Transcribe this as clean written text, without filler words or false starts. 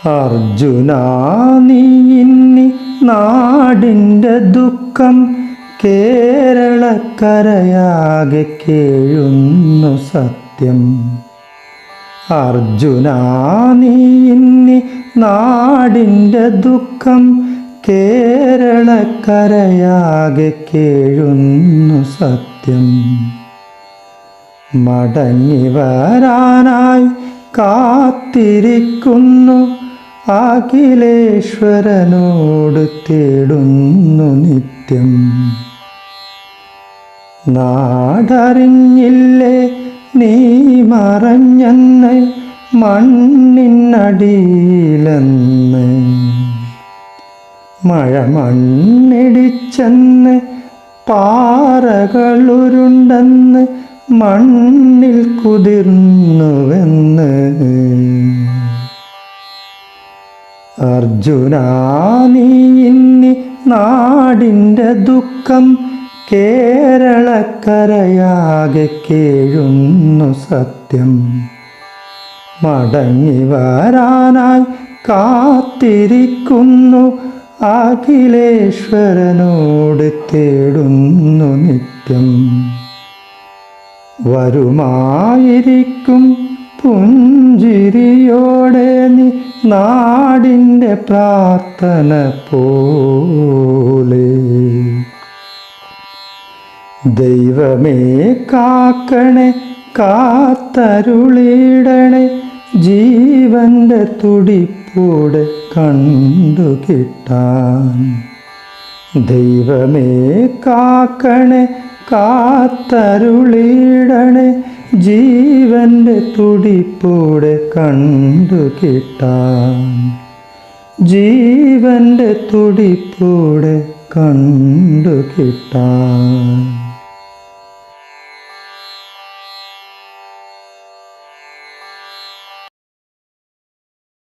അർജുന നീ ഇന്നി നാടിൻ്റെ ദുഃഖം കേരളക്കരയാകെ കേഴുന്നു സത്യം. അർജുന നീ ഇന്നി നാടിൻ്റെ ദുഃഖം കേരളക്കരയാകെ കേഴുന്നു സത്യം. മടങ്ങി വരാനായി കാത്തിരിക്കുന്നു അഖിലേശ്വരനോട് തേടുന്നു നിത്യം. നാടറിഞ്ഞില്ലേ നീ മറഞ്ഞെന്ന് മണ്ണിനടിയിലെന്ന്, മഴ മണ്ണിടിച്ചെന്ന് പാറകളുരുണ്ടെന്ന് മണ്ണിൽ കുതിർന്നുവെന്ന്. അർജുന നീ ഇന്നി നാടിൻ്റെ ദുഃഖം കേരളക്കരയാകെ കേഴുന്നു സത്യം. മടങ്ങി വരാനായി കാത്തിരിക്കുന്നു അഖിലേശ്വരനോട് തേടുന്നു നിത്യം. വരുമായിരിക്കും പുഞ്ചിരിയോടെ നീ നാടിൻ്റെ പ്രാർത്ഥന പോലെ. ദൈവമേ കാക്കണേ കാത്തരുളിടണേ ജീവൻ്റെ തുടിപ്പോടെ കണ്ടുകിട്ടാൻ. ദൈവമേ കാക്കണേ കാത്തരുളിടണേ ജീവൻ്റെ തുടിപ്പോടെ കണ്ടുകിട്ടാൻ. ജീവൻ്റെ തുടിപ്പോടെ കണ്ടുകിട്ടാൻ.